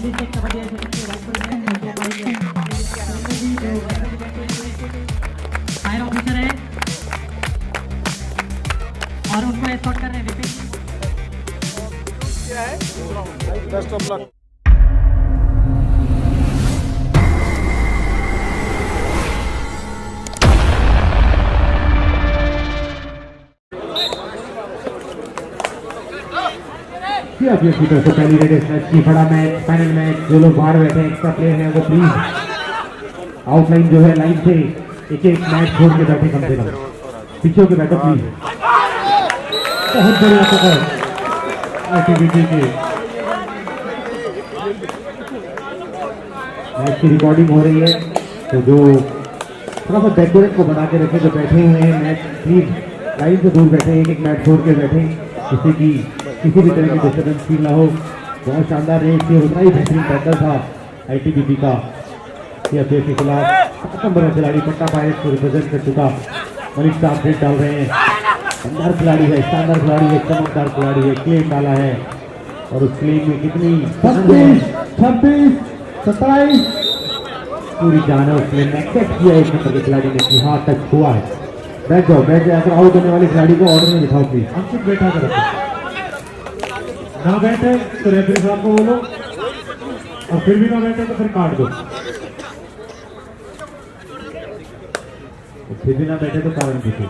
Fire officer है और उनको एस्कॉर्ट कर रहे हैं Vipin. Best of luck. CRPF की तरफ से पहली रेड मैच की बड़ा मैच फाइनल मैच। जो लोग बाहर बैठे हैं एक्स्ट्रा प्लेयर हैं वो प्लीज आउटलाइन जो है लाइन से एक एक मैच छोड़ के बैठे कम से कम। पीछे के बैठो प्लीज। बहुत बढ़िया पकड़ आईटीबीपी के मैच की रिकॉर्डिंग हो रही है तो जो थोड़ा सा डेकोरेट को बना के रखे जो बैठे हुए हैं मैच प्लीज लाइन से दूर बैठे एक एक मैच छोड़ के बैठे जिससे कि किसी भी तरह की डिस्टर्बेंस फील ना हो। बहुत शानदार रेस ये उतना ही बेहतरीन बैटल था आईटीबीपी का। सीआरपीएफ के खिलाफ 7 नंबर खिलाड़ी पट्टा पायरेट्स को रिप्रेजेंट कर चुका मलिक साहब रेड डाल रहे हैं। शानदार खिलाड़ी है, शानदार खिलाड़ी है, चमकदार खिलाड़ी है। क्लेम डाला है और उस क्लेम में कितनी 25, 26, 27 पूरी जान है उस क्लेम में एक्सेप्ट किया एक नंबर के खिलाड़ी ने कि हाँ टच हुआ है। बैठ जाओ अगर आउट होने वाले खिलाड़ी को ऑर्डर में बिठाओ प्लीज। अंकित बैठा कर ना बैठे तो रेफरी साहब को बोलो और फिर भी ना बैठे तो फिर काट दो। फिर भी ना बैठे तो कारण पूछो।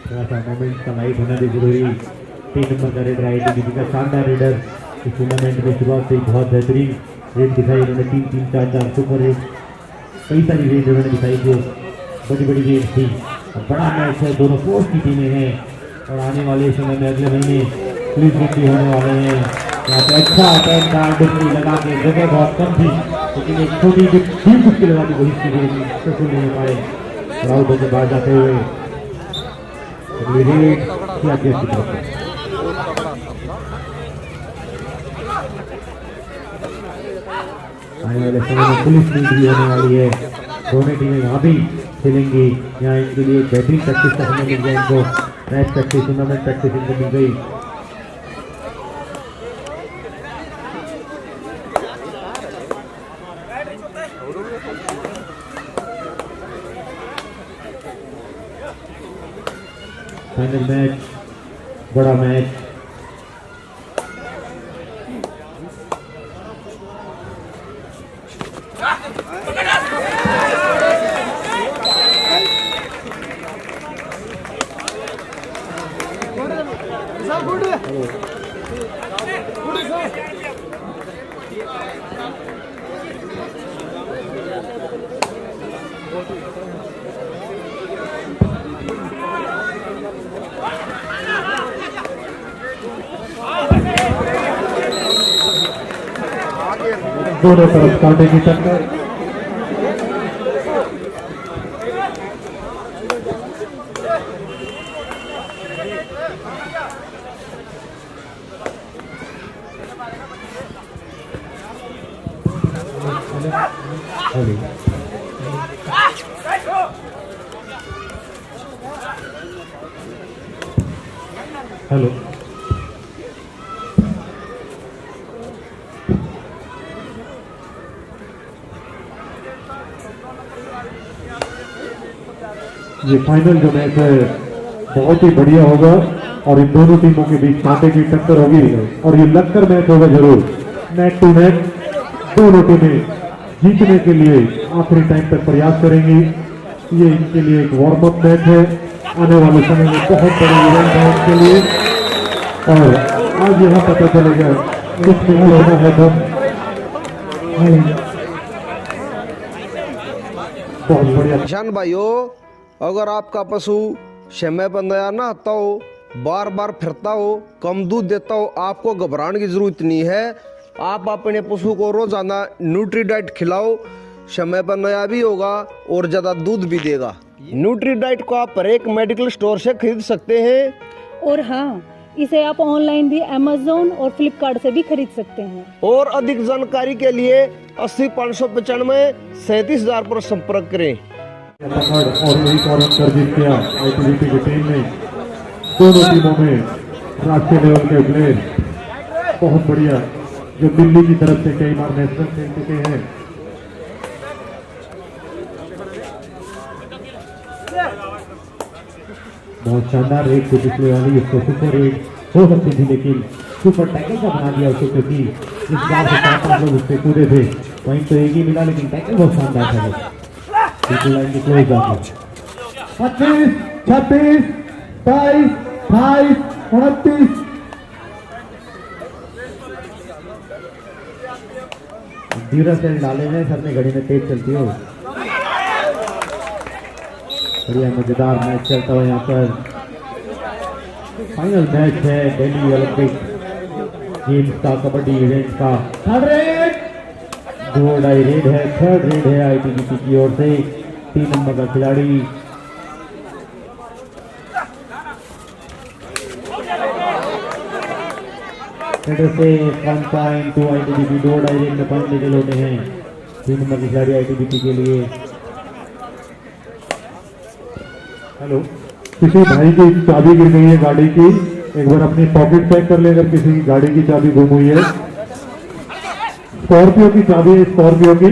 थोड़ा सा मोमेंट का लाइट होना भी जरूरी। 3 नंबर का रेडर आईटीबीपी का शानदार रेडर इस टूर्नामेंट में शुरुआत से बहुत बेहतरीन रेड दिखाई उन्होंने। 3-3, 4-4 सुपर रेड कई सारी रेड उन्होंने दिखाई जो बड़ी बड़ी रेड थी। और बड़ा मैच है, दोनों पोस्ट की टीमें हैं और आने वाले समय में अगले महीने पुलिस मुक्ति होने वाले हैं। यहाँ पे अच्छा अटैक था, डुबकी लगा के जगह बहुत कम थी लेकिन एक छोटी डुबकी लगा के कोशिश की गई सक्सेसफुल नहीं हो पाए। राउट होकर बाहर जाते हुए अगली रेड सीआरपीएफ की तरफ से। आने वाले समय में पुलिस मीट भी होने वाली है। दोनों टीमें यहाँ भी खेलेंगी। यहाँ इनके लिए बेहतरीन प्रैक्टिस का समय मिल गया इनको। मैच प्रैक्टिस टूर्नामेंट प्रैक्टिस इनको मिल गई। फाइनल मैच बड़ा मैच दोनों तरफ कांटे की टक्कर। हेलो ये फाइनल जो मैच है बहुत ही बढ़िया होगा और इन दोनों टीमों के बीच कांटे की टक्कर होगी और ये लगकर मैच होगा जरूर। नेट टू नेट दोनों टीमें जीतने के लिए आखिरी टाइम तक प्रयास करेंगी। ये इनके लिए एक वार्म अप मैच है। आने वाले समय में बहुत बड़ी इवेंट है इनके लिए और आज यहाँ पता चलेगा किसमें होना है दम। बहुत बढ़िया किसान भाइयों, अगर आपका पशु समय पर नया ना आता हो, बार बार फिरता हो, कम दूध देता हो, आपको घबराने की जरूरत नहीं है। आप अपने पशु को रोजाना न्यूट्रीडाइट खिलाओ, समय पर नया भी होगा और ज्यादा दूध भी देगा। न्यूट्रीडाइट को आप हर एक मेडिकल स्टोर से खरीद सकते हैं। और हाँ, इसे आप ऑनलाइन भी अमेज़न और फ्लिपकार्ट से भी खरीद सकते हैं। और अधिक जानकारी के लिए 80 595 37,000 पर संपर्क करें। और एक और अंतर जीत किया आईटीबीपी की टीम ने। दोनों टीमों में राष्ट्रीय लेवल के प्लेयर बहुत बढ़िया, जो दिल्ली की तरफ से कई बार नेशनल खेल चुके हैं। बहुत शानदार रेड को पिछले वाली, इसको सुपर रेड हो सकती थी लेकिन सुपर टैकल का बना दिया उसको, क्योंकि इस बार से 4-5 लोग उससे कूदे थे। पॉइंट तो एक ही मिला लेकिन टैकल बहुत शानदार था। बिल्कुल लाइन के क्लोज जाके 25, 26, 22, 28, 29। ड्यूरा सेल डाले हैं सर ने, घड़ी में तेज चलती हो। बढ़िया मजेदार मैच चलता हुआ यहाँ पर। फाइनल मैच है दिल्ली ओलंपिक गेम्स का, कबड्डी इवेंट का। थर्ड रेड, 2 रेड है, थर्ड रेड है आईटीबीपी की ओर से। 3 नंबर का खिलाड़ी से 1 पॉइंट टू आईटीबीपी, 2 रेड में पॉइंट लेके लौटे हैं 3 नंबर की खिलाड़ी आईटीबीपी के लिए। हेलो, किसी भाई की चाबी गिर गई है गाड़ी की, एक बार अपनी पॉकेट चेक कर ले अगर किसी की गाड़ी की चाबी गुम हुई है। स्कॉर्पियो की चाबी है, स्कॉर्पियो की है?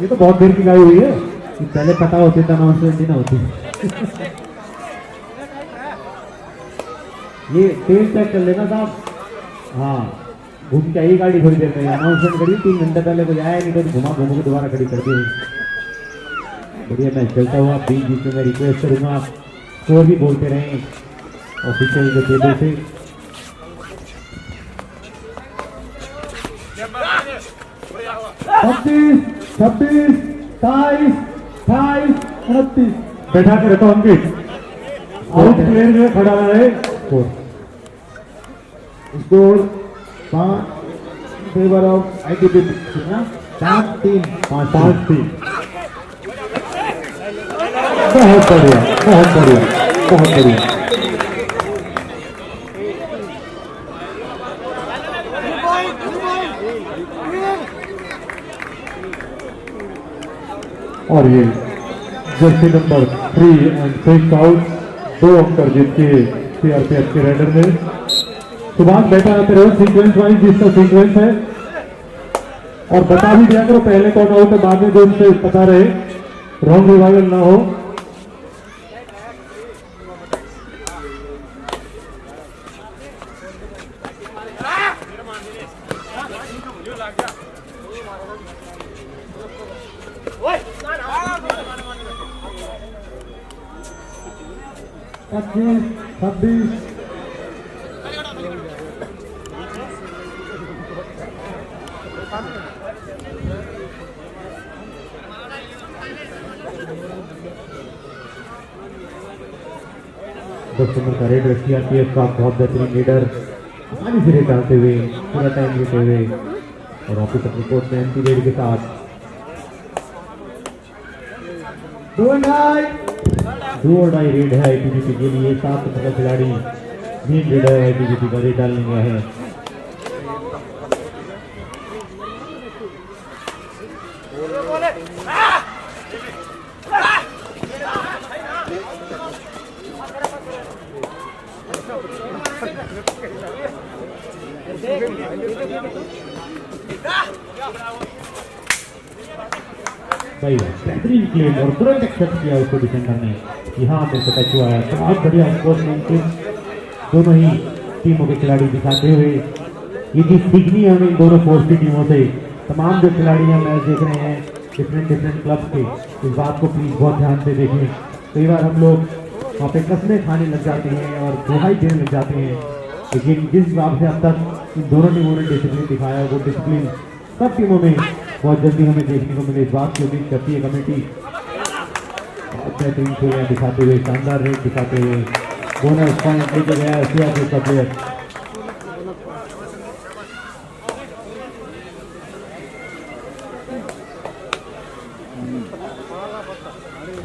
ये तो बहुत देर की गाड़ी हुई है, पहले पता होती तो अनाउंसमेंट ही ना होती। ये तेल चेक कर लेना साहब। हाँ, घूम के आई गाड़ी थोड़ी देर में, अनाउंसमेंट करी 3 घंटे पहले, कोई आया नहीं तो घुमा घूम के दोबारा खड़ी कर दी। बढ़िया मैच चलता हुआ। बीच बीच में मैं रिक्वेस्ट करूंगा स्कोर भी बोलते रहें ऑफिशियल के टेबल से। 25, 26, 27, 28, 29। बैठा के रखो अंकित, आउट प्लेयर जो खड़ा है। Score 5 favour of ITBP, 5-3, 5-3। बहुत बढ़िया, बहुत बढ़िया, बहुत बढ़िया। और ये जर्सी नंबर 3 एंड 6 आउट, 2 अंक जीत के सीआरपीएफ के रेडर ने। सुभाष बैठा आते रहो सीक्वेंस वाइज, जिसका सीक्वेंस है, और बता भी दिया करो पहले कौन आउट है, बाद में जो उनसे पता रहे, रॉन्ग रिवाइवल ना हो। पच्चीस, 26, का रेड सीआरपीएफ का बहुत बेहतरीन लीडर, आसानी से रेड डालते हुए, पूरा टाइम लेते हुए, और वापिस अपनी कोर्ट में एंटी रेड के साथ 2 रेड है आईटीबीपी के लिए। 7 नंबर का खिलाड़ी मेन रेड है आईटीबीपी का, रेड डालने गया है। भाई बेहतरीन क्लेम और तुरंत एक्सेप्ट किया उसको डिफेंडर ने, यहाँ मेरे को टच हुआ है। बहुत बढ़िया एनफोर्समेंट दोनों ही टीमों के खिलाड़ी दिखाते हुए। ये चीज सीखनी है हमें इन दोनों फोर्स की टीमों से। तमाम जो खिलाड़ी हैं मैच देख रहे हैं डिफरेंट क्लब के, इस बात को प्लीज बहुत ध्यान से देखें। कई बार हम लोग वहाँ पे कसमें खाने लग जाते हैं और दुहाई देने लग जाते हैं, लेकिन जिस हिसाब से अब तक इन दोनों टीमों ने डिसिप्लिन दिखाया, वो डिसिप्लिन सब टीमों में बहुत जल्दी हमें देखने को मिले। इस बात की उम्मीद करती है कमेटी। बहुत बेहतरीन खेल दिखाते हुए, शानदार रेट दिखाते हुए, बोनस पॉइंट लेके गया सीआरपीएफ का प्लेयर। 5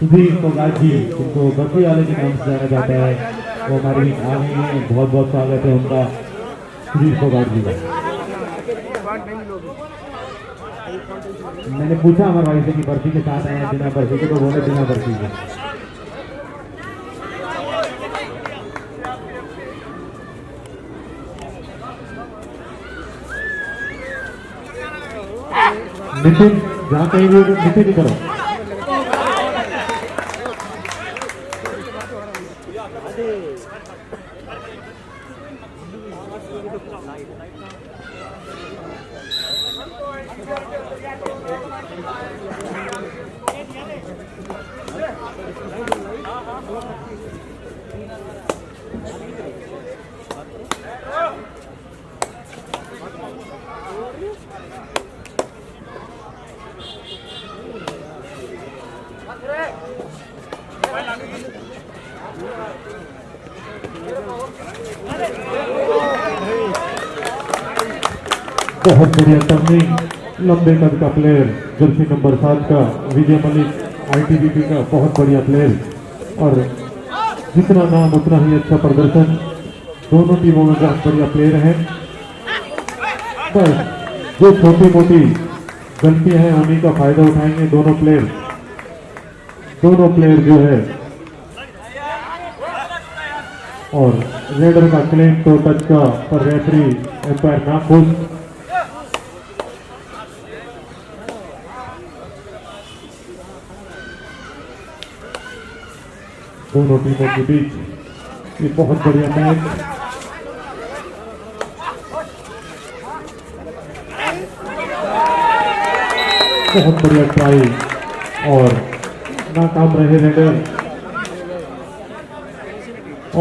सुधीर फोगाट जी, जिनको बसी वाले के नाम से जाना जाता है, वो हमारे बीच आ गए हैं। बहुत बहुत स्वागत है उनका, सुधीर फोगाट जी का। मैंने पूछा हमारे भाई से कि बर्फी के साथ आए हैं बिना बर्फी के, तो बोले बिना बर्फी के। नितिन, जहाँ कहीं भी नितिन ही करो। बहुत बढ़िया टर्निंग, लंबे कद का प्लेयर, जर्सी नंबर 7 का विजय मलिक, आईटीबीपी का बहुत बढ़िया प्लेयर। और जितना नाम उतना ही अच्छा प्रदर्शन, दोनों टीमों में बहुत बढ़िया प्लेयर हैं। बस जो छोटी मोटी गलतियां हैं उन्हीं का फायदा उठाएंगे दोनों प्लेयर जो है। और रेडर का क्लेम तो टच का, पर रेफरी एम्पायर ना खुश। दोनों टीमों के बीच ये बहुत बढ़िया मैच। बहुत बढ़िया ट्राई और नाकाम रहे रेडर।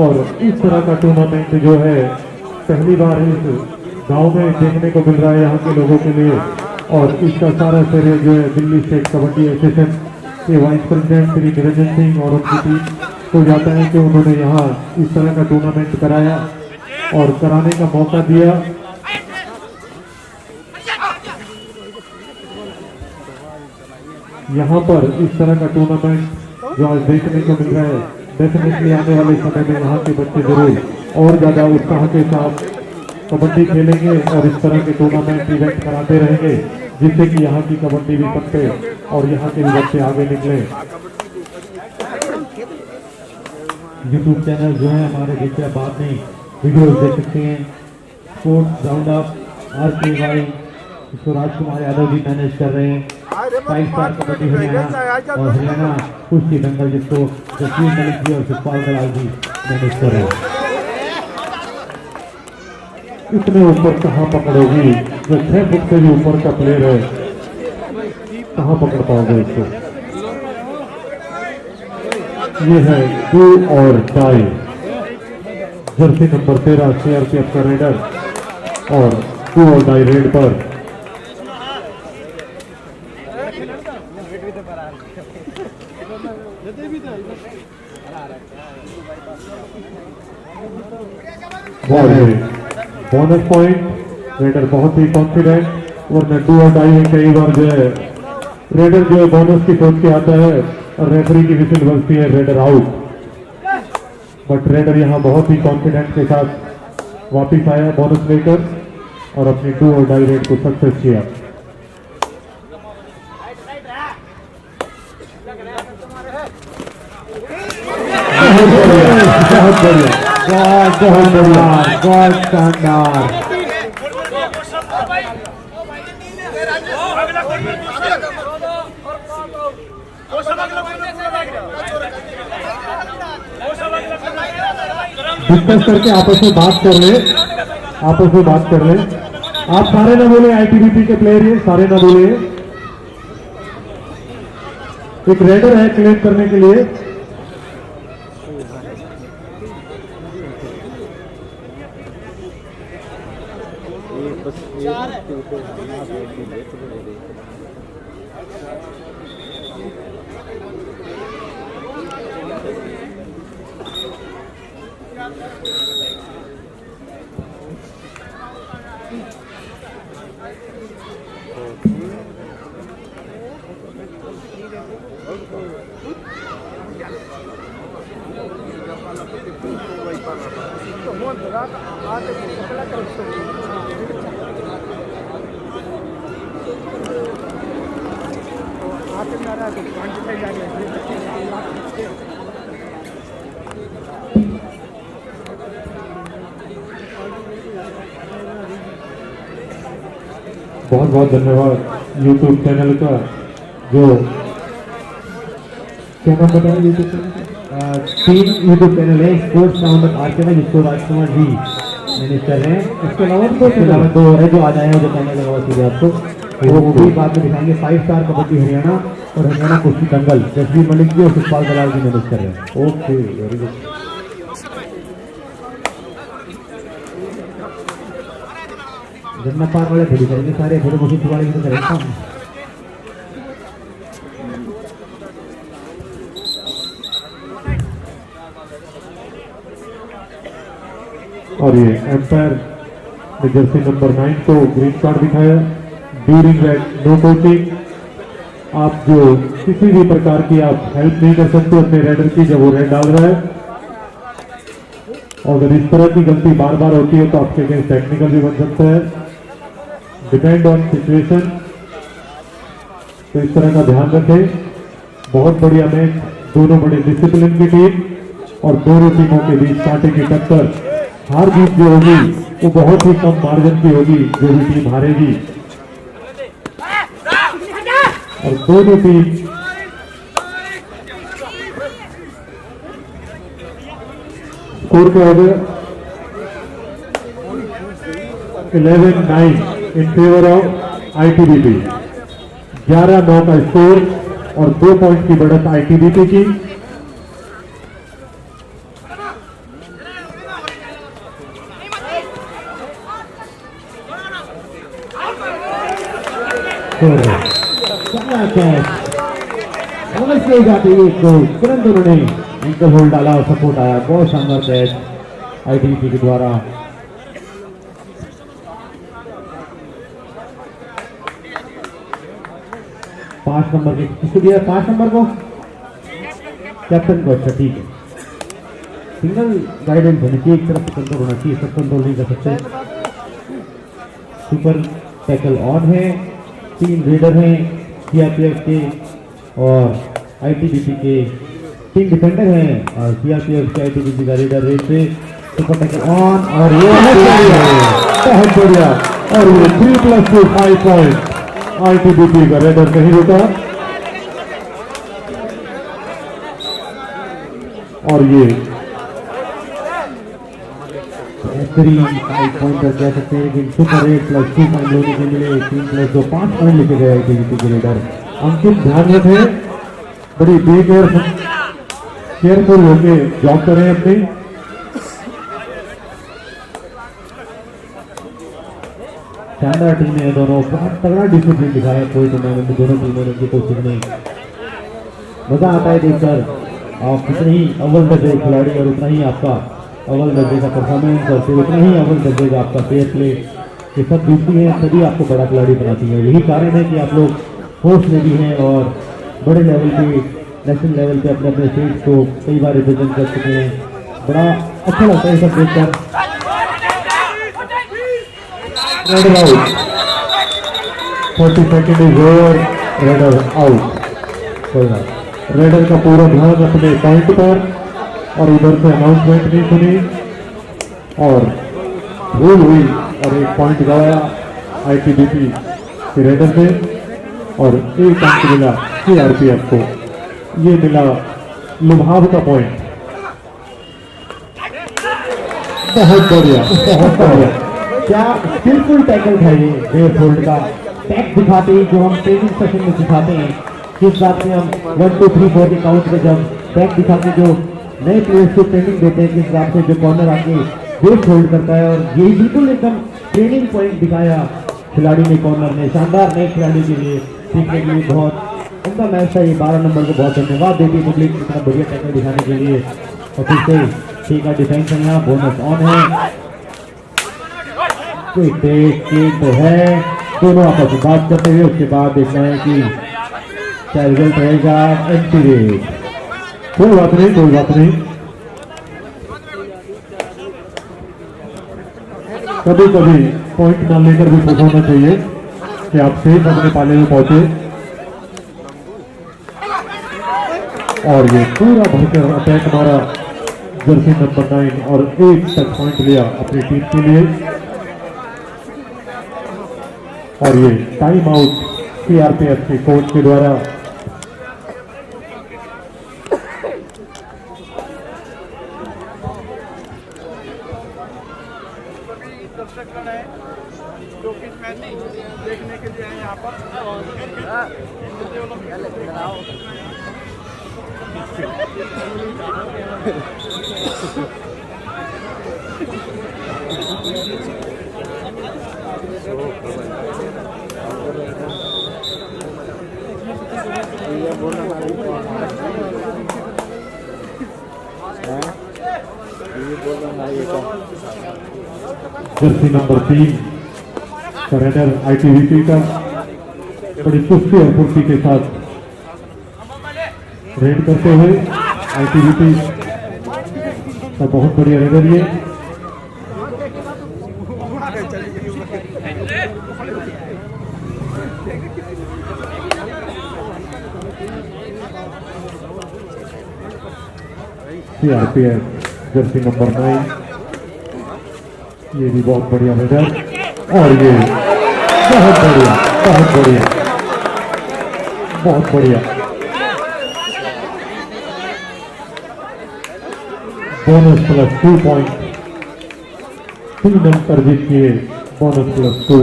और इस तरह का टूर्नामेंट जो है पहली बार इस गांव में देखने को मिल रहा है यहाँ के लोगों के लिए। और इसका सारा श्रेय जो है दिल्ली स्टेट कबड्डी एसोसिएशन के वाइस प्रेसिडेंट श्री निरंजन सिंह और उनकी टीम को जाता है कि उन्होंने यहाँ इस तरह का टूर्नामेंट कराया और कराने का मौका दिया। यहाँ पर इस तरह का टूर्नामेंट जो आज देखने को मिल रहा है, डेफिनेटली आने वाले समय में यहाँ के बच्चे जरूर और ज्यादा उत्साह के साथ कबड्डी खेलेंगे और इस तरह के टूर्नामेंट इवेंट कराते रहेंगे, जिससे कि यहाँ की कबड्डी भी पनपे और यहाँ के भी बच्चे आगे निकले। यूट्यूब चैनल जो है हमारे, जिससे आप बाद में वीडियोस देख सकते हैं। स्पोर्ट्स राउंड अप RKY, इसको राजकुमार यादव जी मैनेज कर रहे हैं। 5 स्टार कबड्डी हरियाणा और हरियाणा कुश्ती दंगल, जिसको जसवीर मलिक जी और सुखपाल दलाल जी मैनेज कर रहे हैं। इतने ऊपर कहाँ पकड़ोगी, जो 6 फुट से भी ऊपर का प्लेयर है, कहाँ पकड़ पाओगे इसको। ये है डू और डाई, जर्सी नंबर 13 CRPF का रेडर और डू और डाई रेड पर। बोनस पॉइंट, रेडर बहुत ही कॉन्फिडेंट, वरना डू और डाई में कई बार जो है रेडर जो है बोनस की सोच के आता है और रेफरी की विसिल बजती है, रेडर आउट। बट रेडर यहाँ बहुत ही कॉन्फिडेंस के साथ वापिस आया बोनस लेकर और अपनी डू और डाई रेड को सक्सेस किया। बहुत बढ़िया, बहुत बढ़िया, बहुत शानदार। डिस्कस करके आपस में बात कर ले, आपस में बात कर ले। आप सारे ना बोले, आईटीबीपी के प्लेयर ये सारे ना बोले। एक रेडर है क्लेम करने के लिए। बहुत बहुत धन्यवाद यूट्यूब चैनल का, जो क्या नाम बताया यूट्यूब चैनल का? 3 यूट्यूब चैनल है, स्पोर्ट्स साउंड आर्केना, जिसको राजकुमार जी मैनेज कर रहे हैं। इसके अलावा तो है जो आ जाए जो कहने लगा सीधे आपको, वो भी बाद में दिखाएंगे। 5 स्टार कबड्डी हरियाणा और हरियाणा कुश्ती दंगल, जसवीर मलिक जी और सुखपाल दलाल जी मैनेज कर रहे हैं। Okay, very good. जन्ना पार वाले थोड़ी करेंगे, सारे थोड़े बहुत वाले भी तो करेंगे काम। और ये एम्पायर ने जर्सी नंबर 9 को ग्रीन कार्ड दिखाया। ड्यूरिंग रेड नो कोचिंग, आप जो किसी भी प्रकार की आप हेल्प नहीं कर सकते अपने रेडर की जब वो रेड डाल रहा है। और अगर इस तरह की गलती बार बार होती है तो आपके अगेंस्ट टेक्निकल भी बन सकता है, डिपेंड ऑन सिचुएशन। तो इस तरह का ध्यान रखें। बहुत बढ़िया मैच, दोनों बड़े डिसिप्लिन की टीम और दोनों टीमों के बीच कांटे की टक्कर। हार जीत जो होगी वो बहुत ही कम मार्जिन की होगी, जो भी टीम हारेगी। और दोनों टीम स्कोर क्या हो गया? 11-9 इन फेवर ऑफ आईटीबीपी। 11-9 का स्कोर और 2 पॉइंट की बढ़त आईटीबीपी की। समझ जाते ही तुरंत उन्होंने एंकल होल्ड डाला और सपोर्ट आया। बहुत शानदार कैच आईटीबीपी के द्वारा। पांच नंबर के किसको दिया? 5 नंबर को, कैप्टन को। अच्छा ठीक है, सिंगल गाइडेंस होनी चाहिए, एक तरफ से कंट्रोल होना चाहिए, सब कंट्रोल नहीं कर सकते। सुपर टैकल ऑन है, 3 रेडर हैं सीआरपीएफ के और आईटीबीपी के, 3 डिफेंडर हैं और सीआरपीएफ के आईटीबीपी का रेडर रेड पे। सुपर टैकल ऑन और ये बहुत बढ़िया। और ये 3+2 5 पॉइंट आईटीबीपी का रेडर नहीं रुका। और ये 5 पॉइंट कह सकते हैं कि सुपर 8+2 पॉइंट लेने के लिए 3+2 5 पॉइंट लेके गए आईटीबीपी के रेडर। अंकित ध्यान रखें, बड़ी केयरफुल होके जॉब करें अपनी। शानदार टीम है दोनों, बहुत तगड़ा डिसिप्लिन दिखाया कोई टूर्नामेंट में दोनों टीमों ने, कोशिश नहीं। मजा आता है देखकर। आप कितने ही अव्वल दर्जे खिलाड़ी और उतना ही आपका अव्वल दर्जे का परफॉर्मेंस और फिर उतना ही अव्वल दर्जे का आपका फेयर प्ले, ये सब दिखती है तभी आपको बड़ा खिलाड़ी बनाती है। यही कारण है कि आप लोग फोर्स में भी हैं और बड़े लेवल पे, नेशनल लेवल पे अपने अपने स्टेट को कई बार रिप्रेजेंट कर चुके हैं। बड़ा अच्छा लगता है सब देखकर। Raider out, 40 second is over, raider out. कोई ना, रेडर का पूरा ध्यान अपने पॉइंट पर और उधर से अनाउंसमेंट नहीं सुनी और भूल हुई और 1 पॉइंट गवाया आईटीबीपी के रेडर से और 1 अंक मिला सीआरपीएफ को। ये मिला लुभाव का पॉइंट। बहुत बढ़िया, बहुत बढ़िया। क्या स्किलफुल टैकल है ये बेयर होल्ड का। टैक दिखाते ही जो हम ट्रेनिंग सेशन में सिखाते हैं, किस हिसाब से हम 1 2 3 4 के काउंट पे जब टैक दिखाते जो नए प्लेयर्स को ट्रेनिंग देते हैं, किस हिसाब से जो कॉर्नर आके बेयर होल्ड करता है। और यही बिल्कुल एकदम ट्रेनिंग पॉइंट दिखाया खिलाड़ी ने, कॉर्नर ने। शानदार नए खिलाड़ी के लिए सीखने के लिए बहुत उनका मैच था ये। 12 नंबर को बहुत धन्यवाद देती पब्लिक इतना बढ़िया टैकल दिखाने के लिए। और फिर से ठीक है, डिफेंस है यहाँ, बोनस ऑन है। तो है, दोनों आपस में बात करते हुए उसके बाद देखना है कि क्या रिजल्ट रहेगा। एंटी रेट, कोई बात नहीं, कोई बात नहीं। कभी कभी पॉइंट न लेकर भी खुश होना चाहिए कि आप सेफ अपने पाले में पहुंचे। और ये पूरा भरकर अटैक मारा जर्सी नंबर 9 और एक तक पॉइंट लिया अपनी टीम के लिए। और ये टाइम आउट सीआरपीएफ के कोच के द्वारा दर्शकगण है जो कि मैच देखने के लिए है यहाँ पर। जर्सी नंबर 3 सरेंडर आईटीबीपी का बड़ी चुस्ती और फुर्ती के साथ रेड करते हुए आईटीबीपी का बहुत बढ़िया रेडर ये। सीआरपीएफ जर्सी नंबर 9 ये भी बहुत बढ़िया रेडर। और ये बहुत बढ़िया बहुत बढ़िया बहुत बढ़िया बोनस प्लस 2 पॉइंट 3 अंतर जीत किए। Bonus plus 2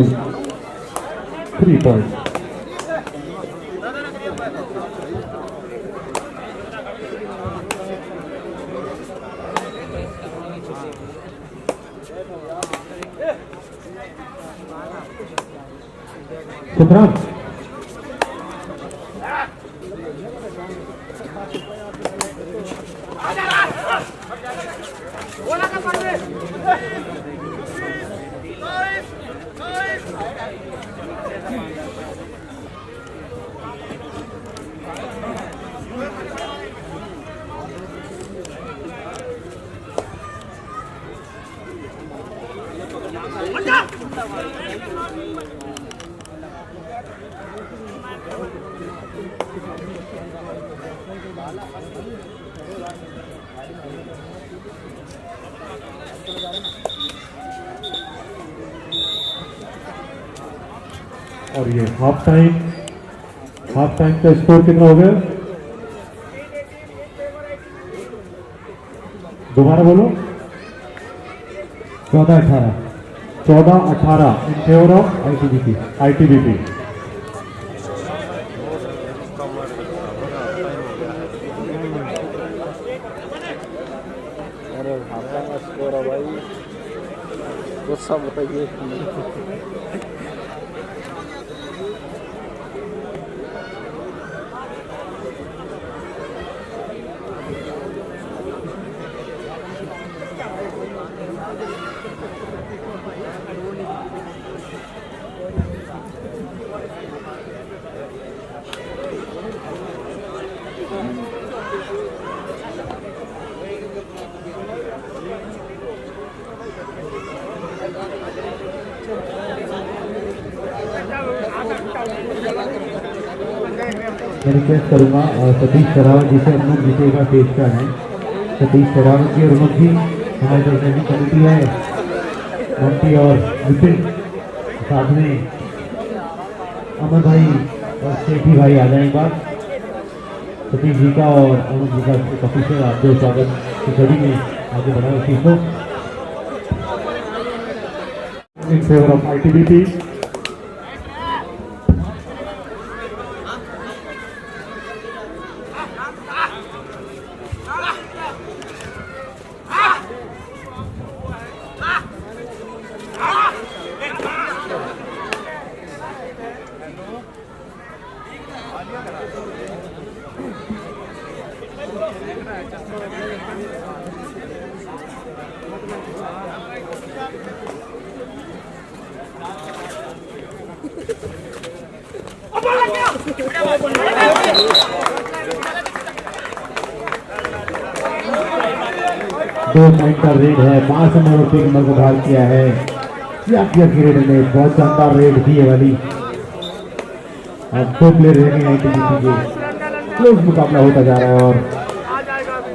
3 point. सुब्रम और ये हाफ टाइम का स्कोर कितना हो गया? दोबारा बोलो। 14-18 इन फेवर ऑफ आईटीबीपी। अरे भागा का स्कोर है भाई, गुस्सा बताइए। मैं रिक्वेस्ट करूंगा सतीश शेरावत जी से अनुज जीतेगा पेश का है। सतीश शेरावत जी और अनुज जी हमारी जो कमेटी है ममती और विपिन, साथ में अमर भाई और सेठी भाई आ जाए एक बार। सतीश जी का और अनुज जी का काफी से आपके स्वागत की सभी में आगे बढ़ा इस चीज को। In favour of ITBP. दो पॉइंट का रेड है, 5 नंबर पे नंबर को बाहर किया है क्या किया की रेड ने, बहुत शानदार रेड थी ये वाली। अब 2 प्लेयर रह गए आईटीबीपी के, क्लोज मुकाबला होता जा रहा है और आ जाएगा अभी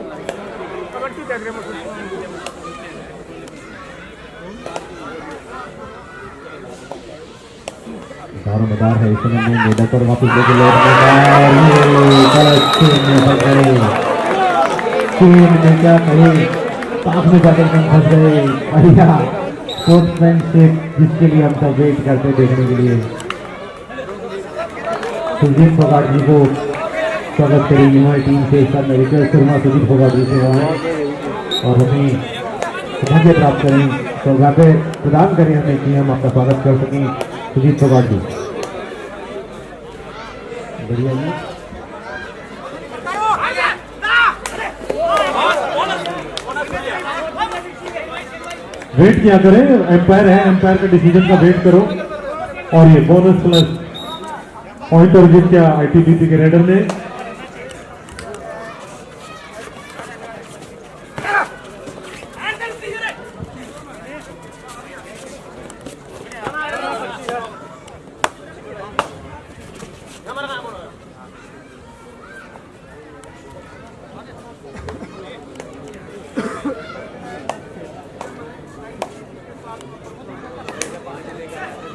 कबड्डी देख रहे हैं दारोमदार है इस समय में मेडा पर वापस लेके लौटने का, ये गलत चेन में फंस गए। चेन में क्या कहे, साथ में जाकर कहीं फंस गए। बढ़िया स्पोर्ट्समैनशिप जिसके लिए हम सब वेट करते देखने के लिए। सुजीत फोगाट जी को स्वागत करेंगे हमारी टीम से। इस साल मैं रिक्वेस्ट करूँगा सुजीत फोगाट जी से वहाँ और हमें सौभाग्य प्राप्त करें, सौभाग्य प्रदान करें हमें कि हम आपका स्वागत कर सकें। सुजीत फोगाट जी बढ़िया जी। वेट क्या करें, एम्पायर है, एम्पायर के डिसीजन का वेट करो। और ये बोनस प्लस पॉइंट और जीत किया आईटीबीपी के रेडर ने।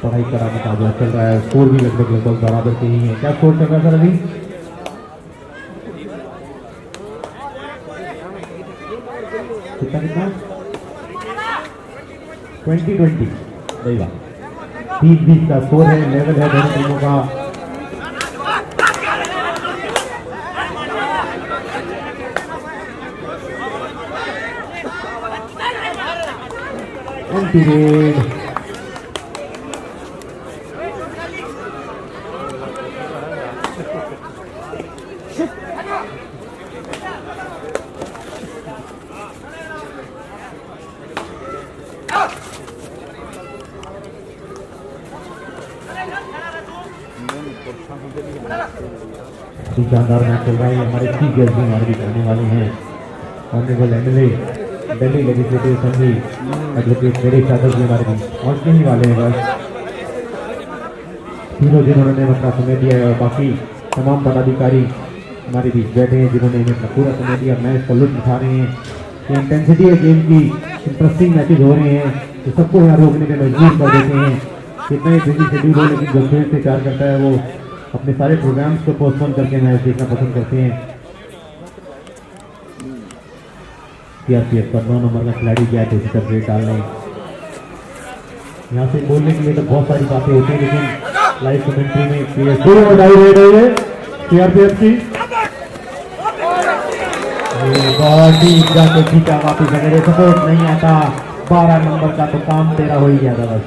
पढ़ाई करा मुकाबला चल रहा है, स्कोर भी लगभग बराबर के ही है। क्या स्कोर चल रहा है सर अभी? कितना 20-20 सही बात। 30-20 का स्कोर है, लेवल है दोनों टीमों का। रेड शानदार मैच चल रहा है। हमारे चीफ गेस्ट भी हमारे बीच आने वाले हैं। Honourable MLA Delhi legislative assembly advocate मेरे यादव जी हमारे बीच पहुंचने ही वाले हैं। बस तीनों जिन्होंने अपना समय दिया है और बाकी तमाम पदाधिकारी हमारे बीच बैठे हैं जिन्होंने अपना पूरा समय दिया, मैच का लुत्फ उठा रहे हैं। ये इंटेंसिटी है गेम की, इंटरेस्टिंग मैचेज हो रहे हैं, तो सबको यहाँ रोकने में मजबूर कर देते हैं। कितना ही बिजी शेड्यूल हो लेकिन जो खेल से प्यार करता है वो अपने सारे प्रोग्राम्स को पोस्टपोन करके मैच देखना पसंद करते हैं। सीआरपीएफ का 9 नंबर का खिलाड़ी गया तो उसी तरह डालने, यहाँ से बोलने के लिए तो बहुत सारी बातें होती हैं लेकिन लाइव कमेंट्री में बधाई दे रही है सीआरपीएफ की। जाके खींचा वापिस, अगर सपोर्ट नहीं आता 12 नंबर का तो काम तेरा हो ही गया था। बस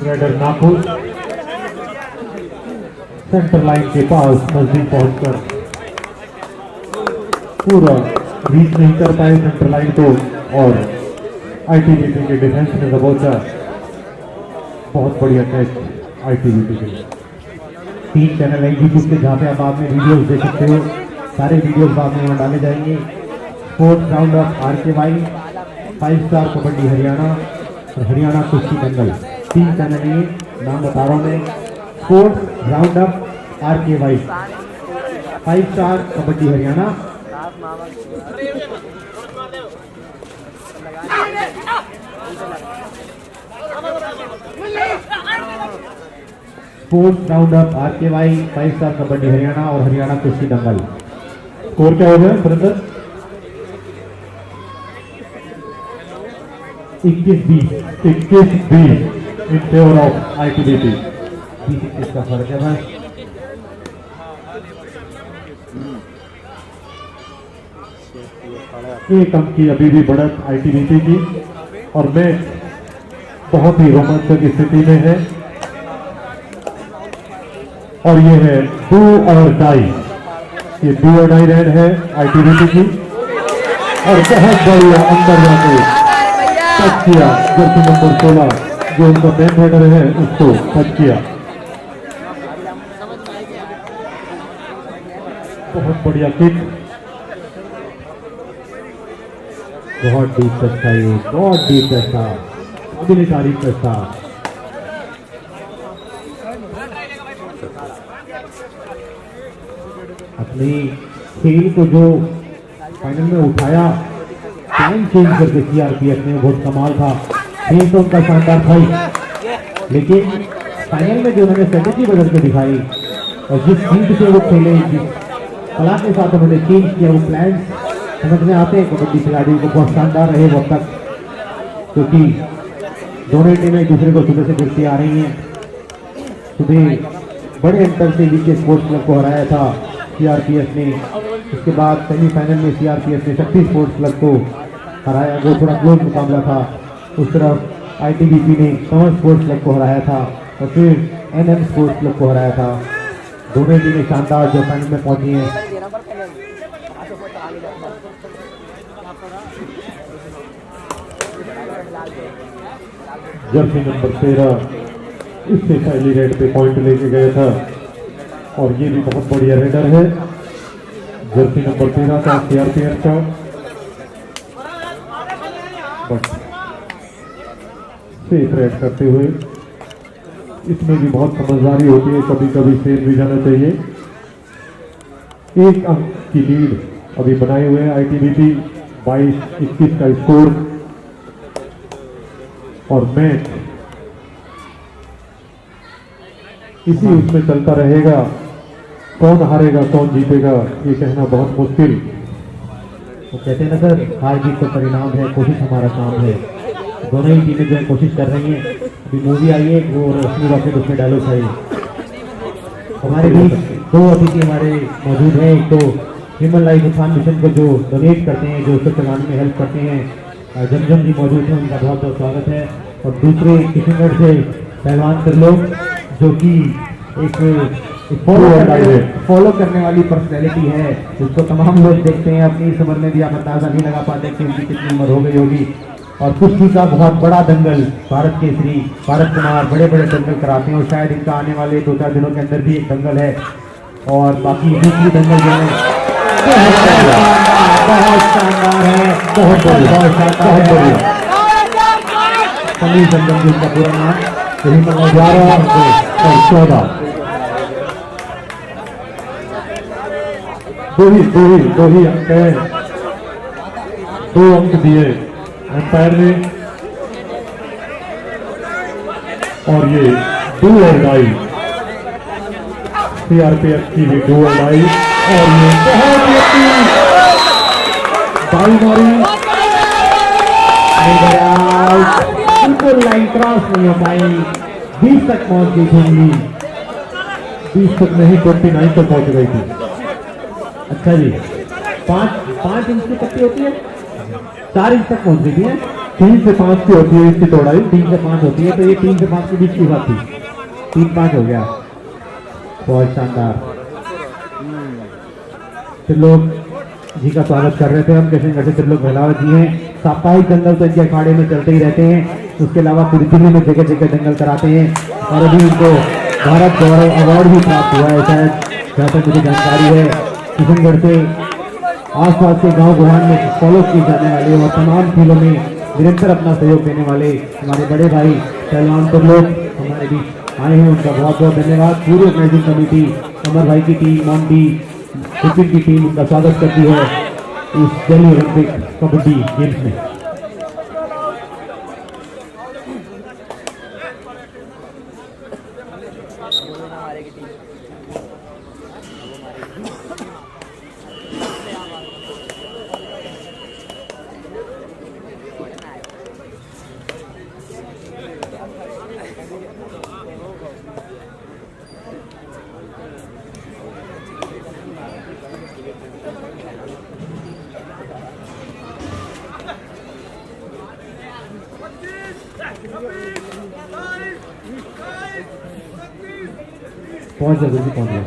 रेडर नाखुश सेंटर लाइन के पास नजदीक पहुंचकर पूरा रीच नहीं कर पाए सेंटर लाइन को और आईटीबीपी के डिफेंस में दबोचा। बहुत बढ़िया कैच आईटीबीपी के। 3 चैनल है यूट्यूब पे जहाँ पे आप बाद में वीडियोस देख सकते हो, सारे वीडियोस बाद में यहाँ डाले जाएंगे। Sports round of RKY, 5 star kabaddi Haryana और हरियाणा कुश्ती दंगल, 3 चैनल है, नाम बता रहा हूँ मैं। Sports round of RKY, 5 star kabaddi Haryana, sports round of RKY, 5 star kabaddi Haryana और हरियाणा कुश्ती दंगल। स्कोर क्या हो गया Surendra? 21-20 in favour of ITBP. 20-21 का फर्क है भाई। एक अंक की अभी भी बढ़त आईटीबीपी की और मैच बहुत ही रोमांचक स्थिति में है और ये है डू और डाई। ये डू और डाई रेड है आईटीबीपी की और बहुत बढ़िया अंदर जाके टच किया जर्सी नंबर 16 जो उनका बैक हेडर है उसको टच किया। बहुत बढ़िया किक, बहुत डीप टच था ये, बहुत डीप टच था, काबिल तारीफ टच था। अपनी खेल को जो फाइनल में उठाया, टाइम चेंज करके सीआरपीएफ ने, बहुत कमाल था। खेल तो उनका शानदार था ही, लेकिन फाइनल में जो उन्होंने स्ट्रेटेजी बदल के दिखाई और जिस टीम से वो खेले, जिस कला के साथ उन्होंने चेंज किया, वो प्लान समझ में आते हैं कबड्डी खिलाड़ियों को, बहुत शानदार रहे वो तक, क्योंकि दोनों टीमें एक दूसरे को सुबह से गिरती आ रही हैं। सुबह बड़े अंतर से लीग स्पोर्ट्स क्लब को हराया था सीआरपीएफ ने, उसके बाद सेमीफाइनल में सीआरपीएफ ने शक्ति स्पोर्ट्स क्लब को हराया, वो थोड़ा क्लोज मुकाबला था। उस तरफ आईटीबीपी ने समर स्पोर्ट्स क्लब को हराया था और फिर एनएम स्पोर्ट्स क्लब को हराया था। दोनों टीमें शानदार जो फाइनल में पहुंची हैं। जर्सी नंबर 13 इससे पहली रेड पे पॉइंट लेके गया था और ये भी बहुत बढ़िया रेडर है। जर्सी नंबर 13 का सीआरपीएफ का, बट सेफ रेड करते हुए, इसमें भी बहुत समझदारी होती है, कभी कभी सेफ भी जाना चाहिए। 1 अंक की लीड अभी बनाए हुए हैं आईटीबीपी, 22-21 का स्कोर और मैच इसी उसमें चलता रहेगा। कौन हारेगा कौन जीतेगा ये कहना बहुत मुश्किल। वो कहते हैं ना सर, हार जीत का परिणाम है, कोशिश हमारा काम है। दोनों ही टीमें जो है कोशिश कर रही हैं। अभी मूवी आई है वो रश्मि रॉकेट, उसमें डायलॉग है। हमारे बीच 2 अतिथि हमारे मौजूद हैं। एक तो ह्यूमन लाइफ उत्थान मिशन को जो डोनेट करते हैं, जो उसको चलाने में हेल्प करते हैं, जमजम जी मौजूद हैं, उनका बहुत बहुत स्वागत है। और दूसरे किशनगढ़ से पहलवान त्रिलोक, जो कि एक फॉलो करने वाली पर्सनैलिटी है, जिसको तमाम लोग देखते हैं। अपनी इस उम्र में भी आप अंदाजा नहीं लगा पाते कि उनकी कितनी उम्र हो गई होगी। और कुश्ती का बहुत बड़ा दंगल, भारत केसरी भारत कुमार बड़े बड़े दंगल कराते हैं और शायद इनका आने वाले 2-4 दिनों के अंदर भी एक दंगल है। और बाकी दूसरी दंगल जो है बहुत शानदार है, बहुत शानदार है। समीर संगम जी का पूरा नाम 11 और 14 दो ही अंक है, 2 अंक दिए अंपायर ने। और ये डू और डाई, सीआरपीएफ की भी डू और डाई, और ये बहुत ही अच्छी डाई मारी, बिल्कुल लाइन क्रॉस नहीं हो पाई, 20 तक पहुंच गई थी, 20 तक नहीं 29 तक पहुंच गई थी। अच्छा जी, 5 इंच की पट्टी होती है, 4 इंच तक पहुंच गई है। 3 से 5 की होती है इसकी चौड़ाई, 3 से 5 होती है, तो ये 3 से 5 के बीच की बात थी, 3-5 हो गया। बहुत शानदार। त्रिलोक जी का स्वागत कर रहे थे हम, किशनगढ़ से त्रिलोक भलावत जी हैं। साप्ताहिक दंगल तो इनके अखाड़े में चलते ही रहते हैं, उसके अलावा पूरी दिल्ली में जगह जगह दंगल कराते हैं। और अभी उनको भारत गौरव अवार्ड भी प्राप्त हुआ है शायद, जहाँ तक मुझे जानकारी है। किशनगढ़ से आसपास के गांव गुहान में फॉलो किए जाने वाले और तमाम खेलों में निरंतर अपना सहयोग देने वाले हमारे बड़े भाई पहलवान त्रिलोक हमारे बीच आए हैं, उनका बहुत बहुत धन्यवाद। पूरी ऑर्गेनाइजिंग कमेटी, अमर भाई की टीम, मोंटी शिपिंग की टीम उनका स्वागत करती है इस दिल्ली ओलंपिक कबड्डी गेम्स में। पहुंच जा, जल्दी पहुंच गया।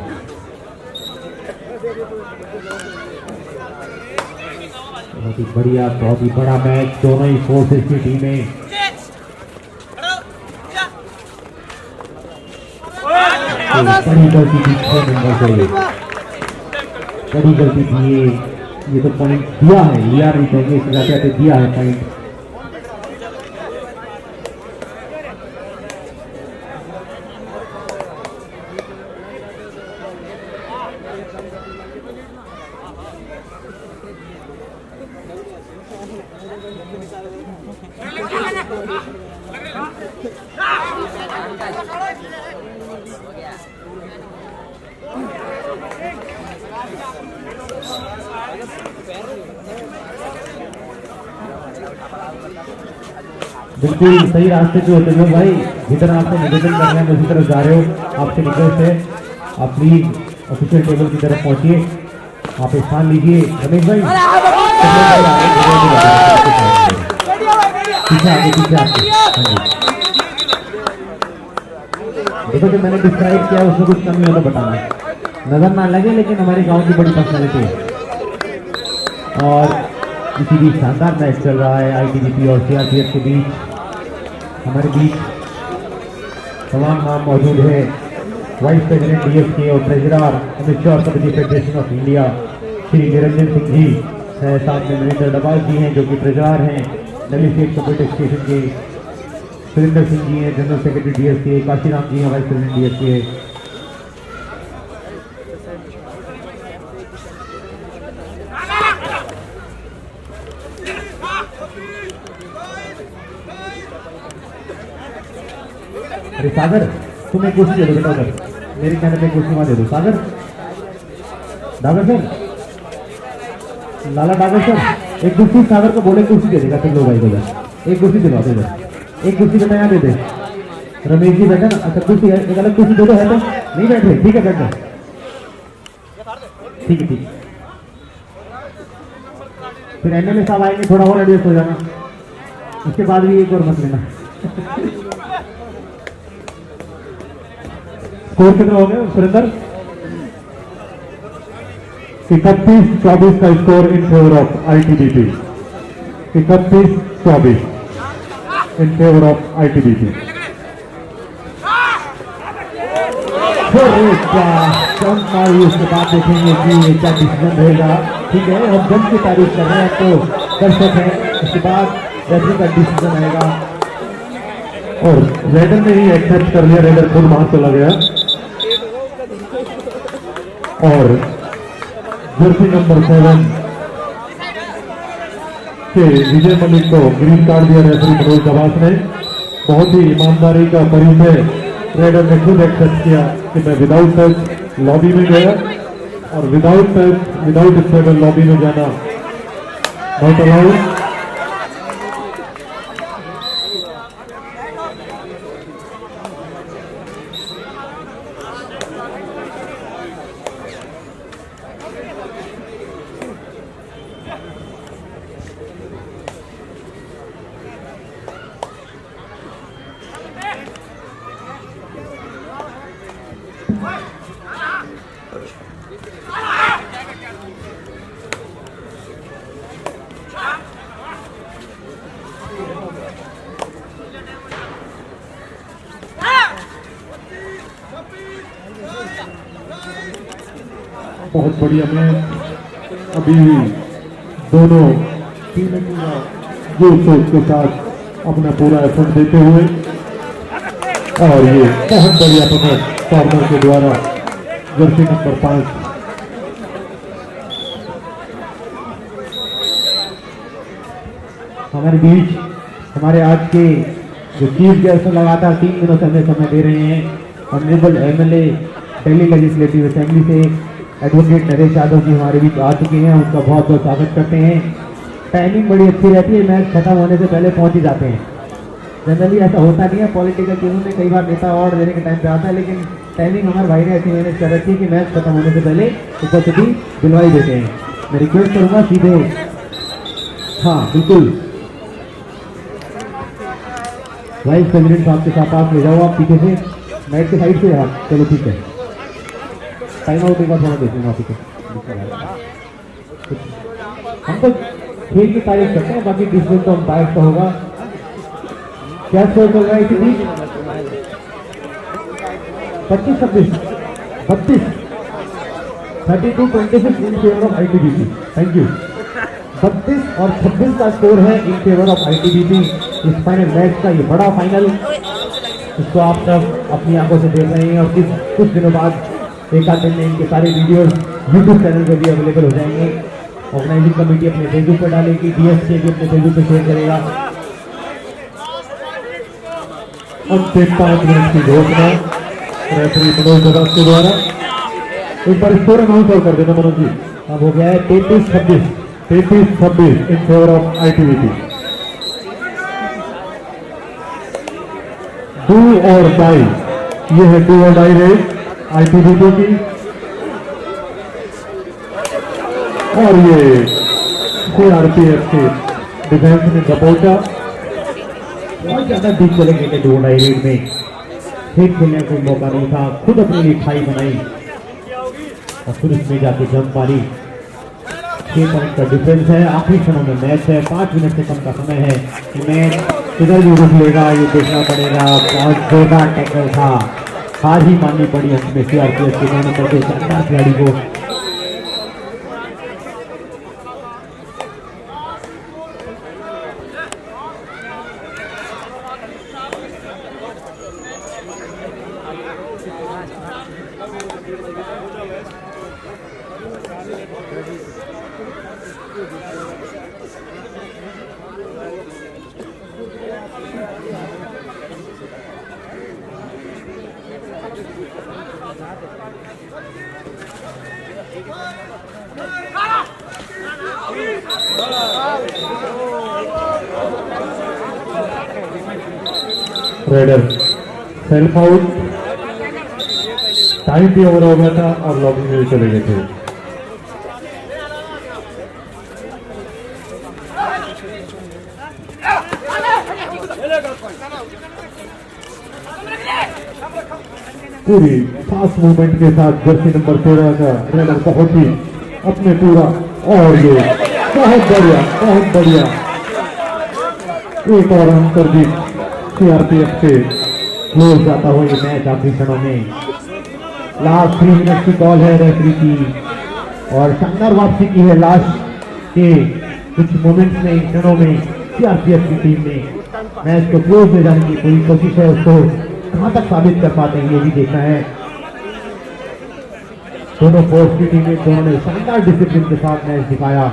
बहुत ही बढ़िया, बहुत ही बड़ा मैच, दोनों ही फोर्सेस की टीमें बड़ी गलती थी 6 नंबर से, बड़ी गलती थी। ये तो पॉइंट दिया है, लिया नहीं चाहिए, इसलिए कहते दिया है पॉइंट। बिल्कुल सही रास्ते पे होते हो भाई, जिधर आपसे निवेदन कर रहे हैं उसी तरफ जा रहे हो। आपसे रिक्वेस्ट है आप प्लीज ऑफिशियल टेबल की तरफ पहुंचिए, आप स्थान लीजिए। रमेश भाई पीछे आगे पीछे आगे। देखो जो मैंने डिस्क्राइब किया उसमें कुछ कमी हो तो बताना, नजर ना लगे लेकिन हमारे गांव की बड़ी पर्सनैलिटी है। और इसी बीच शानदार मैच चल रहा है आईटीबीपी और सीआरपीएफ के बीच। हमारे बीच तमाम नाम मौजूद है, वाइस प्रेसिडेंट डीएसके और treasurer amateur kabaddi federation of India Shri Niranjan Singh ji है, साथ में नरेंद्र डबाल जी हैं जो कि ट्रेजरर हैं। दिल्ली स्टेट कबड्डी स्टेशन के सुरेंद्र सिंह जी हैं जनरल सेक्रेटरी डीएसके, काशीराम जी हैं वाइस प्रेसिडेंट डीएसके। अरे सागर तुम एक कुर्सी दे दो बेटा, उधर मेरे कहने पे कुर्सी वहां दे दो। सागर डागर सर, लाला डागर सर एक कुर्सी सागर को बोले कुर्सी दे देगा तुम लोग भाई को, एक कुर्सी दिलवा दो इधर, एक कुर्सी बेटा यहाँ दे दे। रमेश जी बैठा ना, अच्छा कुर्सी है, एक अलग कुर्सी दे दो। है तो नहीं बैठ रहे, ठीक है बैठ जाओ, ठीक है ठीक। फिर एमएलए साहब आएंगे, थोड़ा और एडजस्ट हो जाना, उसके बाद भी एक और मत लेना। स्कोर कितना हो गया सुरेंद्र? 31-24 का score in favour of ITBP, 31-24 in favour of ITBP. उसके बाद देखेंगे कि क्या डिसीजन रहेगा। ठीक है, हम जम की तारीफ कर रहे हैं तो दर्शक हैं, उसके बाद रेफरी का डिसीजन आएगा। और रेडर ने ही एक्सेप्ट कर लिया, रेडर खुद वहां चला गया और जर्सी नंबर 7 के विजय मलिक को ग्रीन कार्ड दिया रेफरी मनोज दबास ने। बहुत ही ईमानदारी का परिचय रेडर ने खुद एक्सेप्ट किया कि मैं विदाउट टच लॉबी में गया और without touch without stable lobby में जाना नॉट अलाउड। बहुत बढ़िया मैच, अभी दोनों टीमें पूरा जोर शोर के साथ अपना पूरा एफर्ट देते हुए, और ये बहुत बढ़िया पकड़ कॉर्नर के द्वारा जर्सी नंबर 5। हमारे बीच हमारे आज के जो चीफ गेस्ट लगातार 3 दिनों से हमें समय दे रहे हैं, honourable MLA Delhi legislative assembly से एडवोकेट नरेश यादव जी हमारे बीच आ चुके हैं, उनका बहुत बहुत स्वागत करते हैं। टाइमिंग बड़ी अच्छी रहती है, मैच खत्म होने से पहले पहुंच ही जाते हैं। जनरली ऐसा होता नहीं है, पॉलिटिकल टीमों में कई बार नेता ऑर्डर देने के टाइम पे आता है, लेकिन टाइमिंग हमारे भाई ने ऐसी मैनेज कर रखी है कि मैच खत्म होने से पहले उपस्थिति दिलवाई देते हैं। मैं रिक्वेस्ट करूंगा सीधे, हाँ बिल्कुल वाइस प्रेसिडेंट साहब के साथ आप ले जाओ, आप पीछे से मैच के साइड से। हाँ चलो ठीक है, टाइम आउट एक बार थोड़ा देख लेना। ठीक है, हम तो खेल की तारीफ करते हैं, बाकी डिसीजन तो हम बाइक का होगा। क्या स्कोर चल रहा है इसी बीच? 25-26, 32, 32-26 in favour of ITBP. Thank you. 32 और 26 का स्कोर है इन फेवर ऑफ आईटीबीपी। इस फाइनल मैच का ये बड़ा फाइनल, इसको आप सब अपनी आंखों से देख रहे हैं और कुछ दिनों बाद एक आध दिन में इनके सारे वीडियोस यूट्यूब चैनल पर भी अवेलेबल हो जाएंगे। ऑर्गेनाइजिंग कमेटी अपने फेसबुक पर डालेगी, डीएसके भी अपने फेसबुक पर शेयर करेगा। अंतिम 5 मिनट की घोषणा रेफरी मनोज दबास के द्वारा। एक बार स्कोर अनाउंस और कर देना मनोज जी। अब हो गया है 33-26 in favour of ITBP. Do और डाई, ये है डू और डाई रेस आईटीबीपी की। और ये सीआरपीएफ के डिफेंस में सपोर्टा बहुत ज्यादा डीप चले गए थे डू और डाई रेस में, ठीक खेलने को मौका नहीं था, खुद अपने लिए खाई बनाई और फिर उसमें जाके जंप मारी। 6 पॉइंट का डिफरेंस है, आखिरी क्षणों में मैच है, 5 मिनट से कम का समय है। मैच किधर भी रुक लेगा ये देखना पड़ेगा। बहुत जोरदार टैकल था, हार ही माननी पड़ी अंत में सीआरपीएफ के 9 नंबर के शानदार खिलाड़ी को। रेडर सेल्फ आउट, टाइम भी ओवर हो गया था और लॉबिंग में चले गए थे। पूरी फास्ट मूवमेंट के साथ जर्सी नंबर 13 का रेडर बहुत ही अपने पूरा, और ये बहुत बढ़िया एक और अंतर्जीत सीआरपीएफ से क्लोज जाता हुआ ये मैच आखिरी क्षणों में। लास्ट 3 मिनट की कॉल है रेफरी की और शानदार वापसी की है लास्ट के कुछ मोमेंट्स में, क्षणों में सीआरपीएफ की टीम ने मैच को क्लोज ले जाने की पूरी कोशिश है, उसको कहां तक साबित कर पाते हैं ये भी देखना है। दोनों फोर्स की टीमें, दोनों ने शानदार डिसिप्लिन के साथ मैच दिखाया।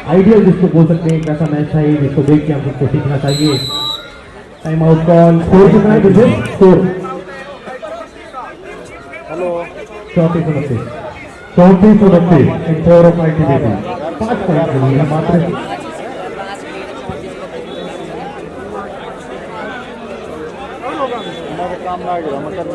आइडियल जिसको बोल सकते हैं, एक ऐसा मैच था ये जिसको देख के हम सबको सीखना चाहिए। टाइम आउट कॉल, स्कोर कितना है तुझे? Score 34-29 in favour of ITBP. 5 point के लिए मात्र। काम ना आएगा मतलब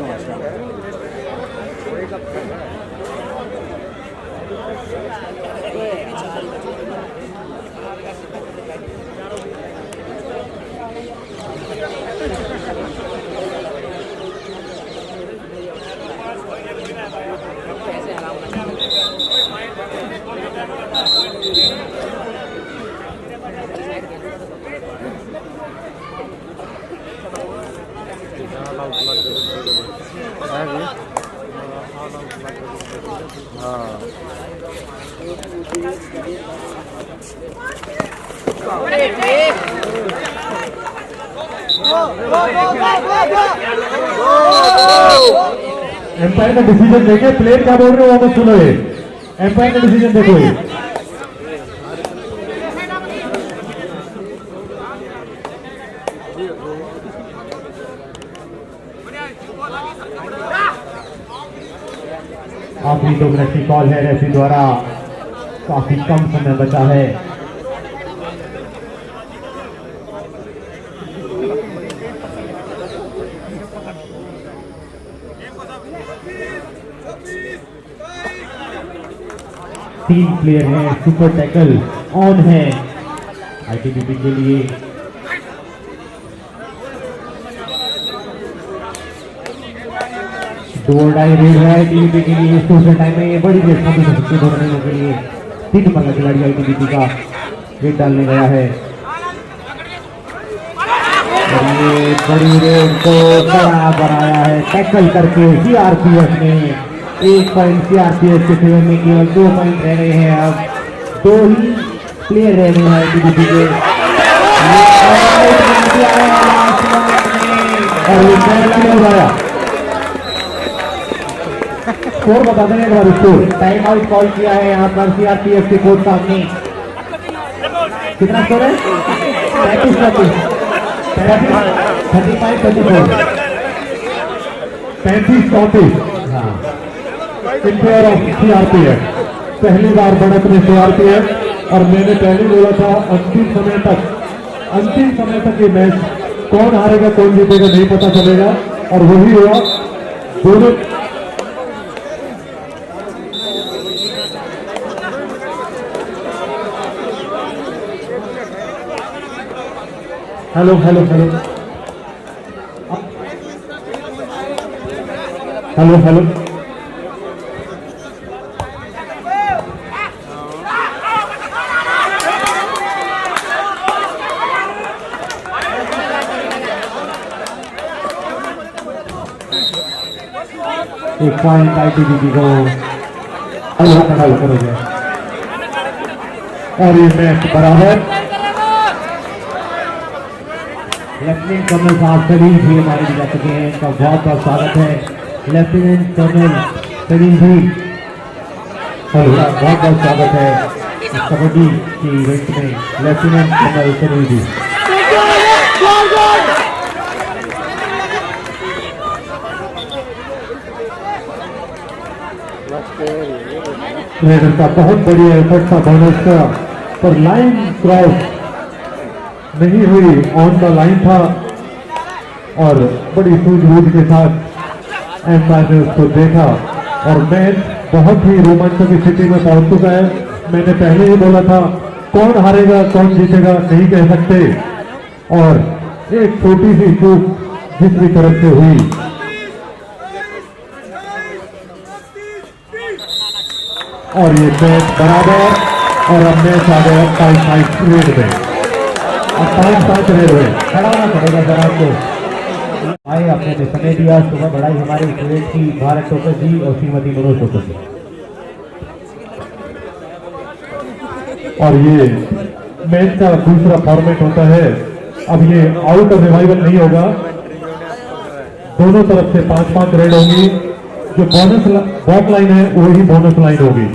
एम्पायर का डिसीजन देखे, प्लेयर क्या बोल रहे हो हमें सुनो। ये एम्पायर का डिसीजन देखो। ये आखिरी 2 मिनट की कॉल है रेफरी द्वारा, काफी कम समय बचा है। तीन प्लेयर हैं, सुपर टैकल ऑन है आईटीबीपी के लिए। दो डाई रेड है आईटीबीपी के लिए। दूसरे टाइम में ये बड़ी रेड हो सकती है दोनों के लिए। 3 नंबर का खिलाड़ी आईटीबीपी का रेड डालने गया है और ये बड़ी रेड को बड़ा बनाया है टैकल करके सीआरपीएफ ने। 1 पॉइंट सीआरपीएफ के फेवर में, केवल 2 पॉइंट रह गए हैं। अब 2 ही प्लेयर रह गए हैं आईटीबीपी के। और ये मैच हो गया। स्कोर बता देंगे एक बार स्कोर। टाइम आउट कॉल किया है यहाँ पर सीआरपीएफ के कोच साहब ने। कितना स्कोर है? 35-34 35-34 हाँ इन फेयर ऑफ सीआरपीएफ। पहली बार बढ़त में सीआरपीएफ, और मैंने पहले बोला था अंतिम समय तक ये मैच कौन हारेगा कौन जीतेगा नहीं पता चलेगा, और वही हुआ। दोनों hello hello hello hello hello एक पॉइंट आईटीबीपी को हल करोगे, और ये मैच बराबर। लेफ्टिनेंट कर्नल साहब सलीम जी हमारे भी जा चुके हैं, इनका बहुत बहुत स्वागत है। लेफ्टिनेंट कर्नल सलीम जी का बहुत बहुत स्वागत है कबड्डी की इवेंट में। लेफ्टिनेंट कर्नल सलीम जी रेडर का बहुत बढ़िया एफर्ट था बोनस का, पर लाइन क्रॉस नहीं हुई, ऑन द लाइन था, और बड़ी सूझबूझ के साथ एम्पायर ने उसको देखा, और मैच बहुत ही रोमांचक स्थिति में पहुंच चुका है। मैंने पहले ही बोला था कौन हारेगा कौन जीतेगा नहीं कह सकते, और एक छोटी सी चूक जिस भी तरफ से हुई, और ये मैच बराबर, और अब मैच आ गया 5-5 रेड में, और 5-5 रेड में खड़ा होना पड़ेगा सर आपको। भाई आपने जो समय दिया, सुबह बढ़ाई हमारे स्टूडेंट की भारत टोकर जी और श्रीमती मनोज टोकर जी। और ये मैच का दूसरा फॉर्मेट होता है, अब ये आउट और रिवाइवल नहीं होगा, दोनों तरफ से 5-5 रेड होंगी। जो बोनस बॉक लाइन है वही बोनस लाइन होगी,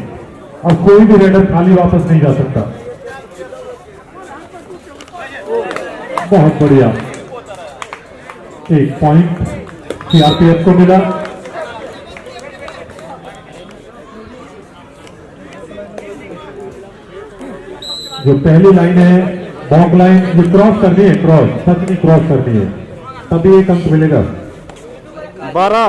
और कोई भी रेडर खाली वापस नहीं जा सकता। बहुत बढ़िया, एक पॉइंट सीआरपीएफ को मिला। जो पहली लाइन है बॉक लाइन, जो क्रॉस करनी है, क्रॉस सच में क्रॉस करनी है, तभी एक अंक मिलेगा। 12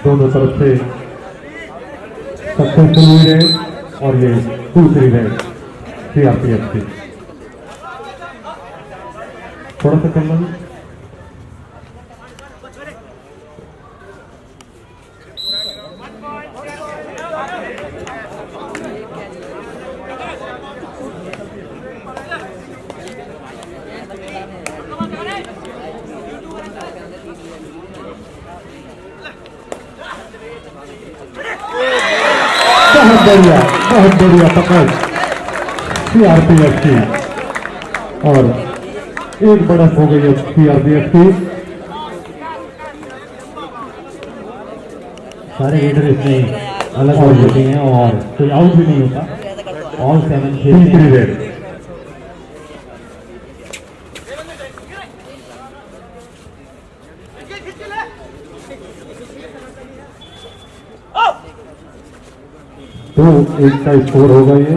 दोनों तरफ से सक्सेसफुल हुई है, और ये दूसरी है सीआरपीएफ की। थोड़ा सा करना है। बहुत बढ़िया पकड़ सीआरपीएफ की, और एक बढ़त हो गई है सीआरपीएफ की। सारे रेडर इसमें अलग अलग होते हैं, और कोई आउट भी नहीं होता, ऑल 7 तीसरी रेड। तो 1 का स्कोर होगा ये।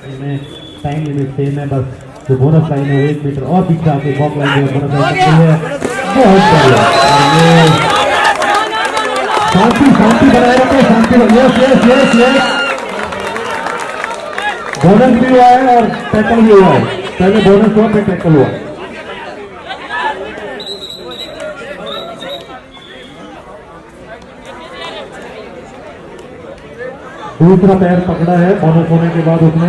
इसमें टाइम लिमिट सेम है, बस जो बोनस लाइन है 1 मीटर और पीछे आके बॉक लाइन है, बोनस लाइन है। बहुत बढ़िया, शांति बनाए रखे, शांति। Yes yes yes yes, bonus भी हुआ है और टैकल भी हुआ है। पहले बोनस हुआ फिर टैकल हुआ। दूसरा पैर पकड़ा है बोनस होने के बाद उसने,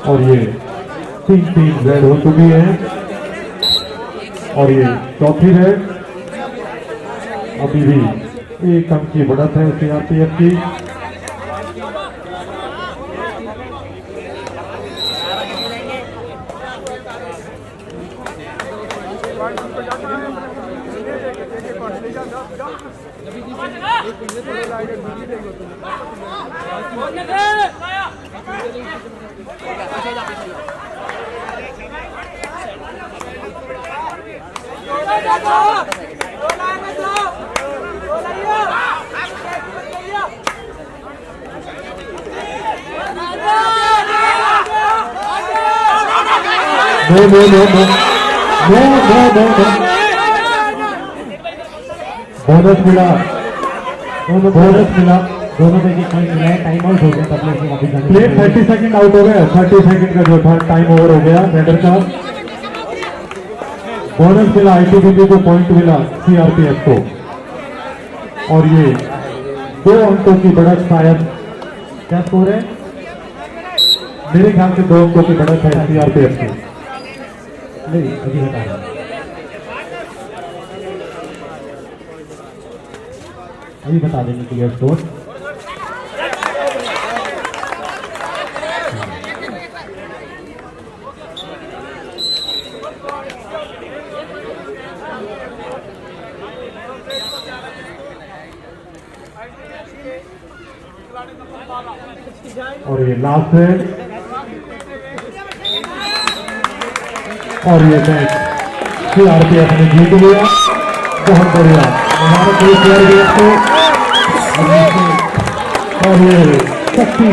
और ये 3 रेड हो चुकी है, और ये चौथी रेड। अभी भी 1 अंक की बढ़त है सीआरपीएफ की। No no no no no no no no bonus मिला, बोनस मिला, दोनों को एक पॉइंट मिला है। टाइम आउट हो गया, तब लेकिन वापस जाने प्ले 30 सेकंड आउट हो गया। 30 सेकंड का जो था टाइम ओवर हो गया रेडर का। बोनस मिला आईटीबीपी को, पॉइंट मिला सीआरपीएफ को, और ये 2 अंकों की बढ़त शायद, क्या स्कोर है मेरे ख्याल से 2 अंकों की बढ़त है सीआरपीएफ की। नहीं अभी बता रहा हूं, अभी बता देंगे क्लियर स्कोर। और ये लास्ट है, और ये मैच सीआरपीएफ ने जीत लिया। बहुत बढ़िया, हमारे पूरे सीआरपीएफ को, और ये 34